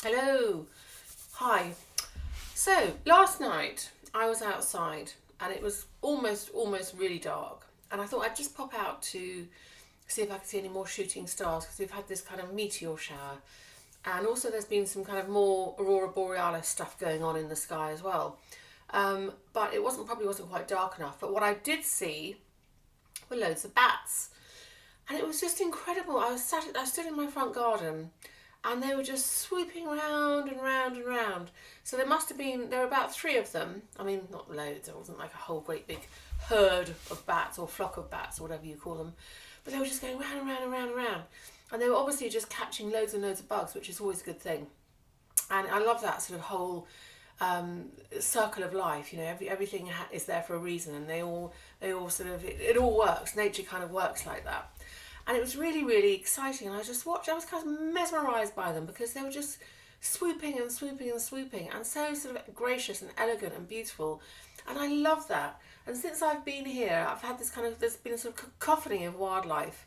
Hello. Hi. So, last night I was outside and it was almost really dark. And I thought I'd just pop out to see if I could see any more shooting stars because we've had this kind of meteor shower. And also, there's been some kind of more aurora borealis stuff going on in the sky as well. But it probably wasn't quite dark enough. But what I did see were loads of bats. And it was just incredible. I stood in my front garden and they were just swooping round and round and round. So there were about three of them. I mean, not loads, it wasn't like a whole great big herd of bats or flock of bats or whatever you call them. But they were just going round and round and round and round. And they were obviously just catching loads and loads of bugs, which is always a good thing. And I love that sort of whole circle of life. You know, everything is there for a reason, and they all sort of it all works. Nature kind of works like that, and it was really exciting. And I just watched. I was kind of mesmerised by them because they were just swooping and swooping and swooping, and so sort of gracious and elegant and beautiful. And I love that. And since I've been here, I've had this kind of there's been a sort of cacophony of wildlife.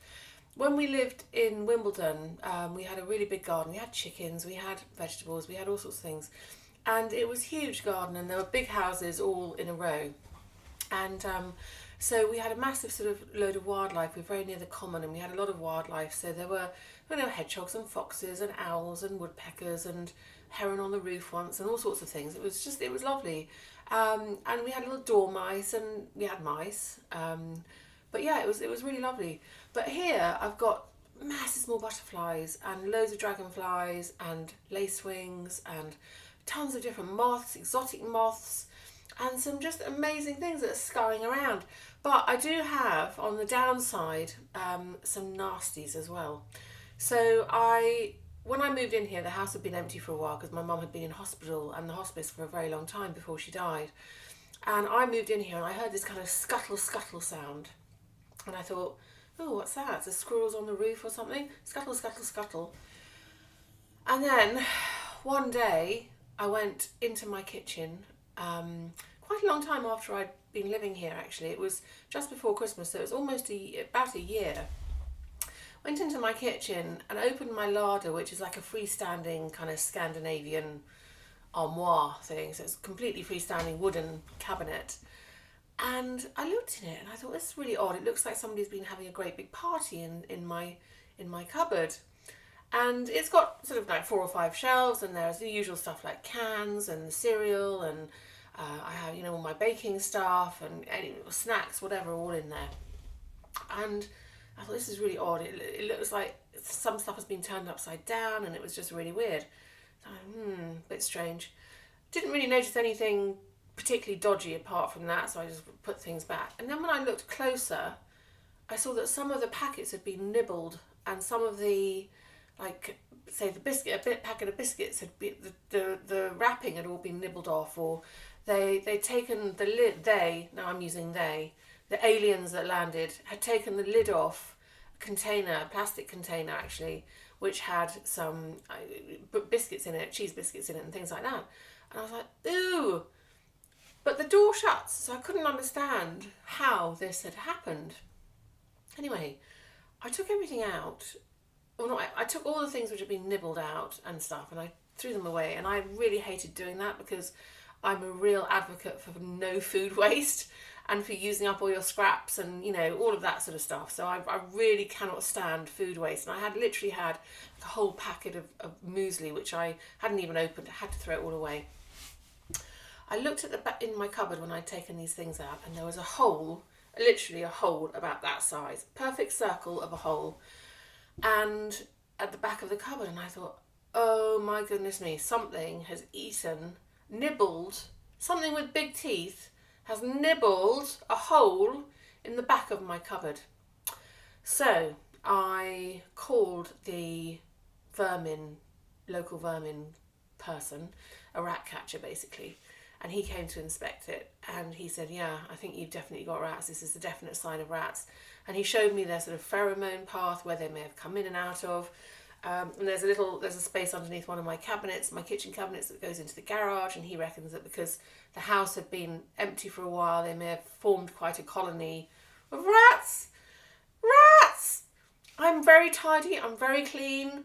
When we lived in Wimbledon, we had a really big garden. We had chickens, we had vegetables, we had all sorts of things. And it was a huge garden, and there were big houses all in a row. And so we had a massive sort of load of wildlife. We were very near the common, and we had a lot of wildlife. So there were, hedgehogs and foxes and owls and woodpeckers and heron on the roof once and all sorts of things. It was lovely. And we had little dormice and we had mice. But yeah, it was really lovely. But here I've got massive small butterflies and loads of dragonflies and lacewings and tons of different moths, exotic moths, and some just amazing things that are scurrying around. But I do have on the downside some nasties as well. So when I moved in here, the house had been empty for a while because my mum had been in hospital and the hospice for a very long time before she died. And I moved in here and I heard this kind of scuttle scuttle sound. And I thought, oh, what's that? The squirrels on the roof or something? Scuttle, scuttle, scuttle. And then one day I went into my kitchen, quite a long time after I'd been living here actually. It was just before Christmas, so it was about a year. Went into my kitchen and opened my larder, which is like a freestanding kind of Scandinavian armoire thing. So it's a completely freestanding wooden cabinet. And I looked in it and I thought, this is really odd. It looks like somebody's been having a great big party in my cupboard. And it's got sort of like four or five shelves, and there's the usual stuff like cans and cereal, and I have all my baking stuff and any snacks, whatever, all in there. And I thought, this is really odd. It looks like some stuff has been turned upside down, and it was just really weird. So, a bit strange. Didn't really notice anything particularly dodgy apart from that, so I just put things back. And then when I looked closer, I saw that some of the packets had been nibbled, and some of the, like, say a packet of biscuits had been the wrapping had all been nibbled off, or they'd taken the lid. Now I'm using the aliens that landed had taken the lid off a plastic container actually, which had some biscuits in it, cheese biscuits in it, and things like that. And I was like, ooh. But the door shuts, so I couldn't understand how this had happened. Anyway, I took everything out. Well, no, I took all the things which had been nibbled out and stuff, and I threw them away. And I really hated doing that because I'm a real advocate for no food waste and for using up all your scraps and all of that sort of stuff. So I really cannot stand food waste. And I literally had a whole packet of muesli which I hadn't even opened. I had to throw it all away. I looked at in my cupboard when I'd taken these things out, and there was a hole, literally a hole about that size, perfect circle of a hole, and at the back of the cupboard. And I thought, oh my goodness me, something has nibbled, something with big teeth has nibbled a hole in the back of my cupboard. So I called the local vermin person, a rat catcher basically, and he came to inspect it, and he said, yeah, I think you've definitely got rats. This is a definite sign of rats. And he showed me their sort of pheromone path where they may have come in and out of. And there's a space underneath one of my cabinets, my kitchen cabinets, that goes into the garage, and he reckons that because the house had been empty for a while, they may have formed quite a colony of rats. Rats! I'm very tidy, I'm very clean.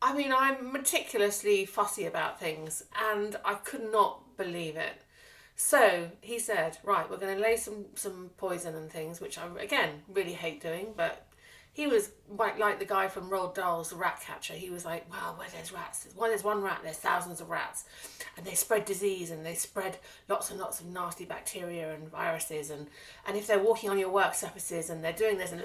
I mean, I'm meticulously fussy about things, and I could not believe it. So he said, right, we're going to lay some poison and things, which I, again, really hate doing, but he was like the guy from Roald Dahl's The Rat Catcher. He was like, well, where there's rats, well, there's one rat, there's thousands of rats. And they spread disease and they spread lots and lots of nasty bacteria and viruses. And if they're walking on your work surfaces and they're doing this and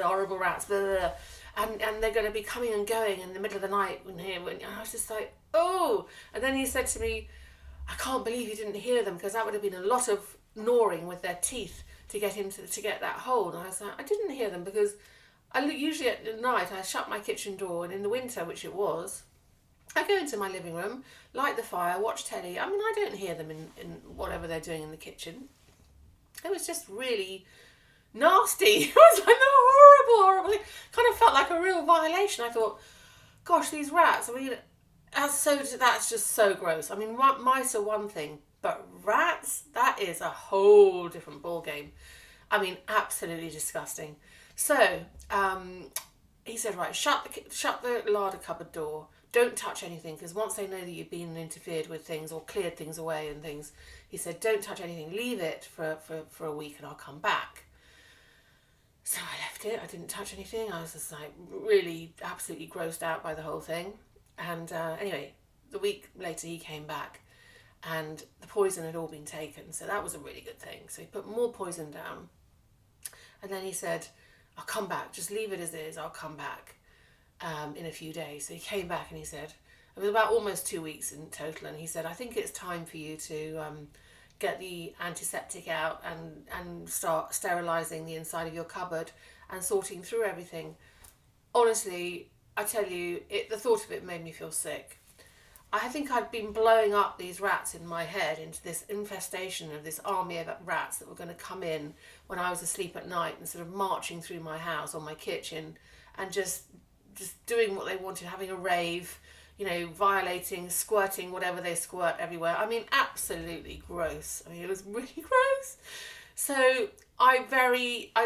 horrible rats, blah, blah, blah, and they're going to be coming and going in the middle of the night. And I was just like, oh. And then he said to me, I can't believe you didn't hear them, because that would have been a lot of gnawing with their teeth to get that hold. And I was like, I didn't hear them because usually at night I shut my kitchen door, and in the winter, which it was, I go into my living room, light the fire, watch telly. I mean, I don't hear them in whatever they're doing in the kitchen. It was just really nasty. It was like horrible. It kind of felt like a real violation. I thought, gosh, these rats. I mean, that's just so gross. I mean, mice are one thing, but rats, that is a whole different ball game. I mean, absolutely disgusting. So he said, right, shut the larder cupboard door. Don't touch anything, because once they know that you've been and interfered with things or cleared things away and things, he said, don't touch anything. Leave it for a week and I'll come back. So I left it. I didn't touch anything. I was just like really absolutely grossed out by the whole thing. And anyway, the week later he came back and the poison had all been taken. So that was a really good thing. So he put more poison down. And then he said, I'll come back. Just leave it as is. I'll come back in a few days. So he came back and he said, it was about almost 2 weeks in total. And he said, I think it's time for you to get the antiseptic out and start sterilising the inside of your cupboard and sorting through everything. Honestly, I tell you, the thought of it made me feel sick. I think I'd been blowing up these rats in my head into this infestation of this army of rats that were going to come in when I was asleep at night and sort of marching through my house or my kitchen and just doing what they wanted, having a rave, violating, squirting whatever they squirt everywhere. I mean, absolutely gross. I mean, it was really gross. So I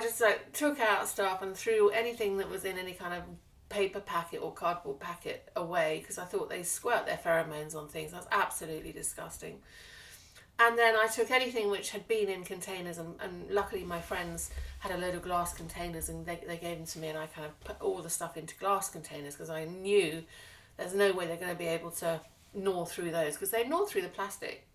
just took out stuff and threw anything that was in any kind of paper packet or cardboard packet away, because I thought they squirt their pheromones on things. That's absolutely disgusting. And then I took anything which had been in containers, and luckily my friends had a load of glass containers and they gave them to me, and I kind of put all the stuff into glass containers because I knew there's no way they're going to be able to gnaw through those, because they gnaw through the plastic.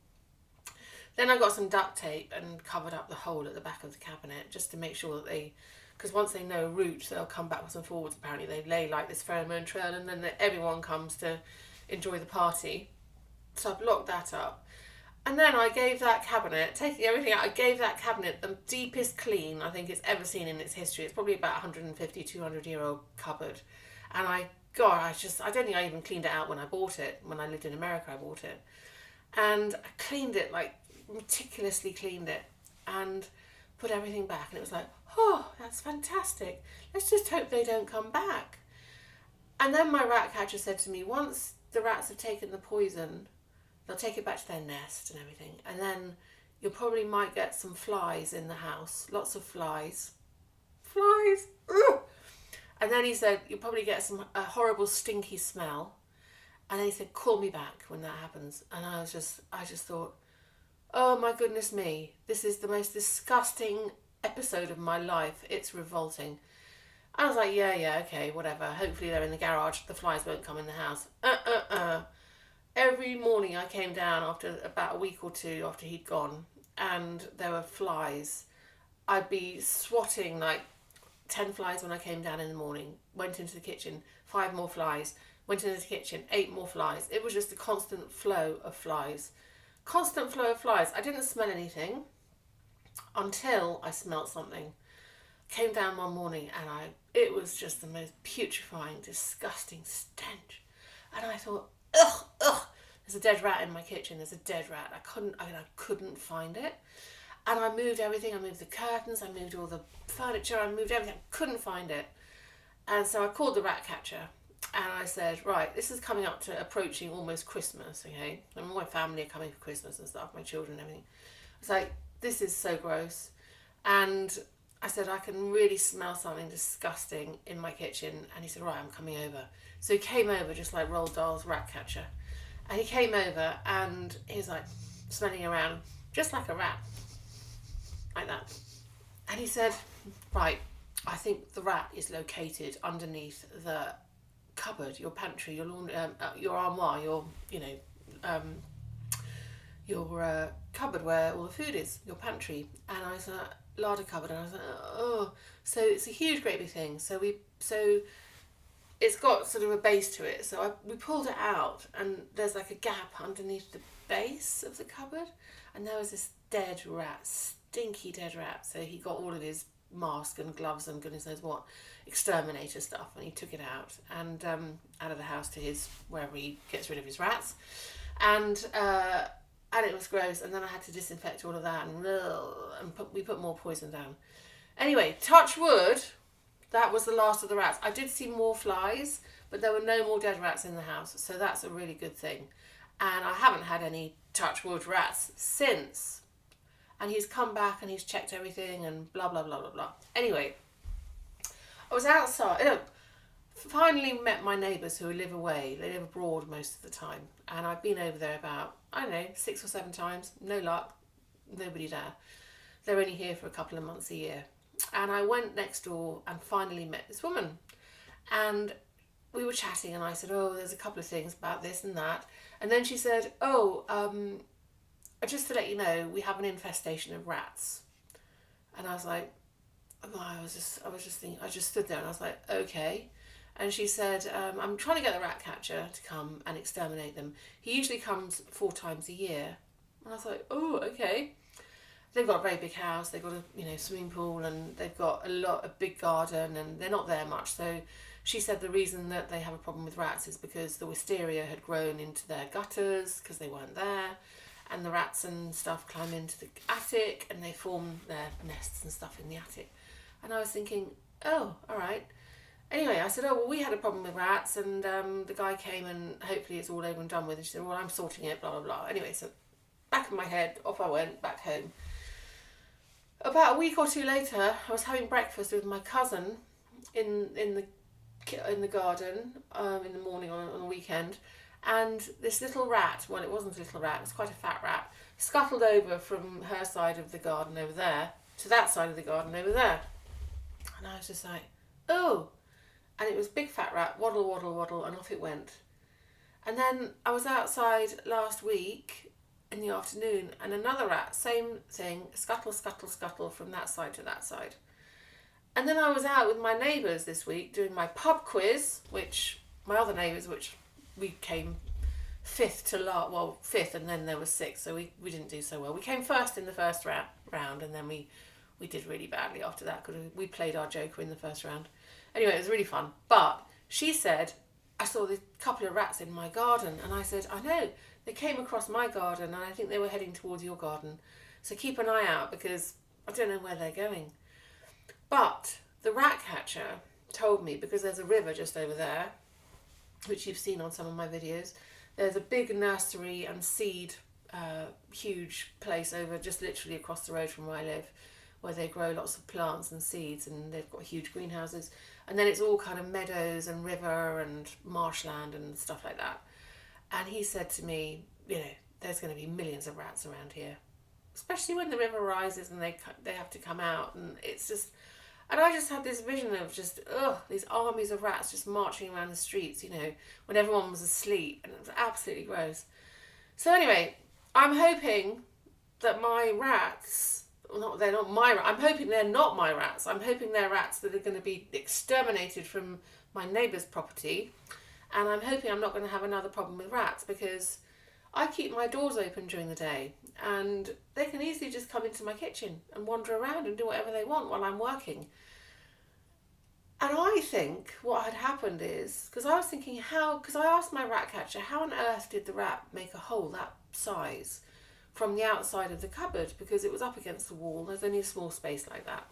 Then I got some duct tape and covered up the hole at the back of the cabinet just to make sure that because once they know a route, they'll come backwards and forwards. Apparently they lay like this pheromone trail, and then everyone comes to enjoy the party. So I've locked that up. And then I gave that cabinet, taking everything out, I gave that cabinet the deepest clean I think it's ever seen in its history. It's probably about 150, 200-year-old cupboard. And I don't think I even cleaned it out when I bought it. When I lived in America, I bought it. And I cleaned it, meticulously cleaned it, and put everything back. And it was like, oh, that's fantastic. Let's just hope they don't come back. And then my rat catcher said to me, once the rats have taken the poison, they'll take it back to their nest and everything. And then you probably might get some flies in the house. Lots of flies. Flies! Ugh! And then he said, you'll probably get a horrible stinky smell. And then he said, call me back when that happens. And I just thought, oh my goodness me, this is the most disgusting episode of my life. It's revolting. I was like, yeah, okay, whatever. Hopefully they're in the garage. The flies won't come in the house. Every morning I came down after about a week or two after he'd gone, and there were flies. I'd be swatting 10 flies when I came down in the morning, went into the kitchen, 5 more flies, went into the kitchen, 8 more flies. It was just a constant flow of flies. Constant flow of flies. I didn't smell anything until I smelt something. Came down one morning and it was just the most putrefying, disgusting stench. And I thought, ugh, there's a dead rat in my kitchen, there's a dead rat. I couldn't find it. And I moved everything, I moved the curtains, I moved all the furniture, I moved everything, I couldn't find it. And so I called the rat catcher and I said, right, this is coming up to approaching almost Christmas, okay? And my family are coming for Christmas and stuff, my children and everything. I was like, this is so gross. And I said, I can really smell something disgusting in my kitchen. And he said, right, I'm coming over. So he came over just like Roald Dahl's rat catcher. And he came over and he was like smelling around just like a rat, like that. And he said, right, I think the rat is located underneath the cupboard, your pantry, your armoire, your cupboard where all the food is, your pantry. And I was like, larder cupboard, and I was like, oh. So it's a huge, great big thing. So it's got sort of a base to it. So we pulled it out, and there's like a gap underneath the base of the cupboard, and there was this dead rat, stinky dead rat. So he got all of his mask and gloves and goodness knows what exterminator stuff, and he took it out and out of the house to his wherever he gets rid of his rats, and it was gross. And then I had to disinfect all of that, and we put more poison down. Anyway, touch wood, that was the last of the rats. I did see more flies, but there were no more dead rats in the house, so that's a really good thing. And I haven't had any touch wood rats since. And he's come back and he's checked everything and blah, blah, blah, blah, blah. Anyway, I was outside. Finally met my neighbours who live away. They live abroad most of the time. And I've been over there about, 6 or 7 times. No luck. Nobody there. They're only here for a couple of months a year. And I went next door and finally met this woman. And we were chatting and I said, oh, there's a couple of things about this and that. And then she said, just to let you know, we have an infestation of rats. And I was like, I just stood there and I was like, okay. And she said, I'm trying to get the rat catcher to come and exterminate them. He usually comes 4 times a year. And I was like, oh, okay. They've got a very big house, they've got a swimming pool, and they've got a big garden, and they're not there much. So she said the reason that they have a problem with rats is because the wisteria had grown into their gutters because they weren't there, and the rats and stuff climb into the attic and they form their nests and stuff in the attic. And I was thinking, oh, all right. Anyway, I said, oh, well, we had a problem with rats, and the guy came and hopefully it's all over and done with. And she said, well, I'm sorting it, blah, blah, blah. Anyway, so back of my head, off I went, back home. About a week or 2 later, I was having breakfast with my cousin in the garden in the morning on a weekend, and this little rat, well, it wasn't a little rat, it was quite a fat rat, scuttled over from her side of the garden over there to that side of the garden over there. And I was just like, oh. And it was big fat rat, waddle, waddle, waddle, and off it went. And then I was outside last week in the afternoon, and another rat, same thing, scuttle, scuttle, scuttle from that side to that side. And then I was out with my neighbours this week doing my pub quiz, which my other neighbours, which we came fifth, and then there was 6, so we didn't do so well. We came first in the first round, and then we did really badly after that because we played our joker in the first round. Anyway, it was really fun. But she said, I saw this couple of rats in my garden, and I said, I know, they came across my garden, and I think they were heading towards your garden. So keep an eye out because I don't know where they're going. But the rat catcher told me, because there's a river just over there, which you've seen on some of my videos, there's a big nursery and seed, huge place over just literally across the road from where I live, where they grow lots of plants and seeds, and they've got huge greenhouses. And then it's all kind of meadows and river and marshland and stuff like that. And he said to me, there's going to be millions of rats around here, especially when the river rises and they have to come out. And it's just, and I just had this vision of just, these armies of rats just marching around the streets, when everyone was asleep, and it was absolutely gross. So anyway, I'm hoping that my rats, they're not my rats. I'm hoping they're not my rats. I'm hoping they're rats that are going to be exterminated from my neighbour's property. And I'm hoping I'm not going to have another problem with rats, because I keep my doors open during the day and they can easily just come into my kitchen and wander around and do whatever they want while I'm working. And I think what had happened is, because I was thinking because I asked my rat catcher, how on earth did the rat make a hole that size from the outside of the cupboard, because it was up against the wall, there's only a small space like that.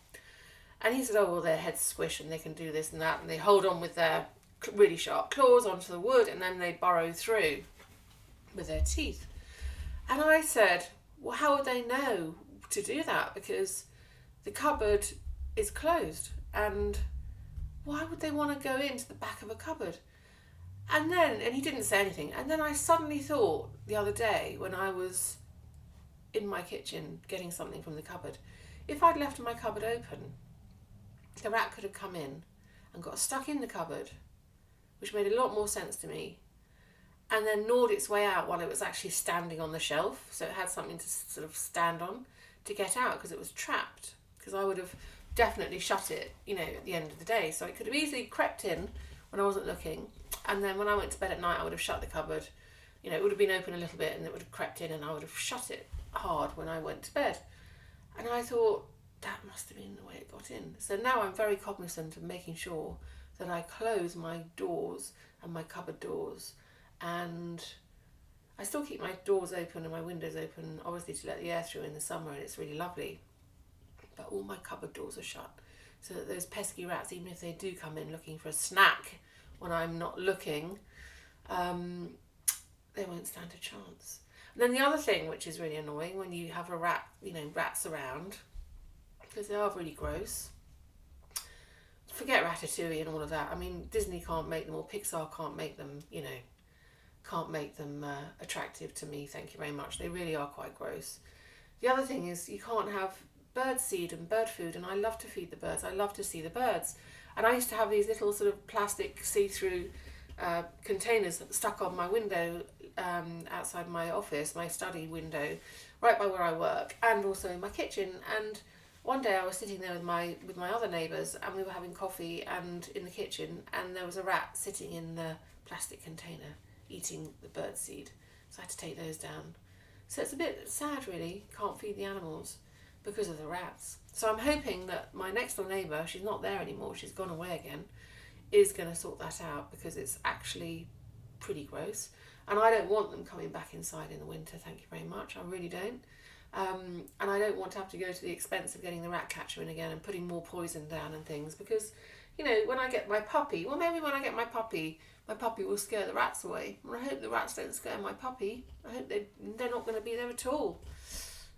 And he said, oh, well, their heads squish and they can do this and that, and they hold on with their really sharp claws onto the wood, and then they burrow through with their teeth. And I said, well, how would they know to do that? Because the cupboard is closed. And why would they want to go into the back of a cupboard? And he didn't say anything. And then I suddenly thought the other day when I was in my kitchen getting something from the cupboard, if I'd left my cupboard open, the rat could have come in and got stuck in the cupboard, which made a lot more sense to me, and then gnawed its way out while it was actually standing on the shelf, so it had something to sort of stand on to get out because it was trapped, because I would have definitely shut it, at the end of the day. So it could have easily crept in when I wasn't looking, and then when I went to bed at night I would have shut the cupboard. It would have been open a little bit and it would have crept in and I would have shut it hard when I went to bed. And I thought, that must have been the way it got in. So now I'm very cognizant of making sure that I close my doors and my cupboard doors, and I still keep my doors open and my windows open, obviously to let the air through in the summer, and it's really lovely, but all my cupboard doors are shut so that those pesky rats, even if they do come in looking for a snack when I'm not looking, they won't stand a chance. And then the other thing which is really annoying when you have a rat, rats around, because they are really gross. Forget Ratatouille and all of that. I mean, Disney can't make them, or Pixar can't make them, attractive to me, thank you very much. They really are quite gross. The other thing is you can't have bird seed and bird food, and I love to feed the birds. I love to see the birds. And I used to have these little sort of plastic see-through containers stuck on my window outside my office, my study window, right by where I work, and also in my kitchen. And one day I was sitting there with my other neighbours, and we were having coffee and in the kitchen, and there was a rat sitting in the plastic container eating the bird seed. So I had to take those down. So it's a bit sad really, can't feed the animals because of the rats. So I'm hoping that my next door neighbour, she's not there anymore, she's gone away again, is going to sort that out, because it's actually pretty gross. And I don't want them coming back inside in the winter, thank you very much, I really don't. And I don't want to have to go to the expense of getting the rat catcher in again and putting more poison down and things, because, when I get my puppy, my puppy will scare the rats away. And I hope the rats don't scare my puppy. I hope they're not going to be there at all.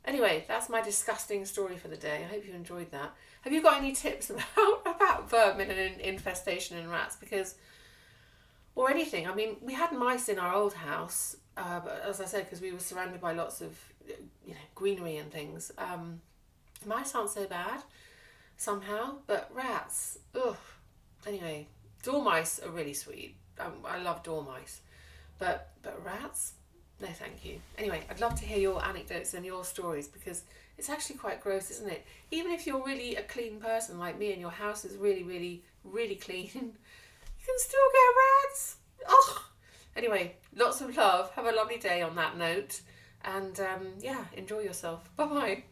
Anyway, that's my disgusting story for the day. I hope you enjoyed that. Have you got any tips about vermin and infestation in rats? Or anything. I mean, we had mice in our old house, but as I said, because we were surrounded by lots of, greenery and things. Mice aren't so bad, somehow, but rats, ugh. Anyway, dormice are really sweet. I love dormice, but rats, no thank you. Anyway, I'd love to hear your anecdotes and your stories, because it's actually quite gross, isn't it? Even if you're really a clean person like me and your house is really, really, really clean, you can still get rats. Ugh. Anyway, lots of love. Have a lovely day on that note. And enjoy yourself. Bye-bye.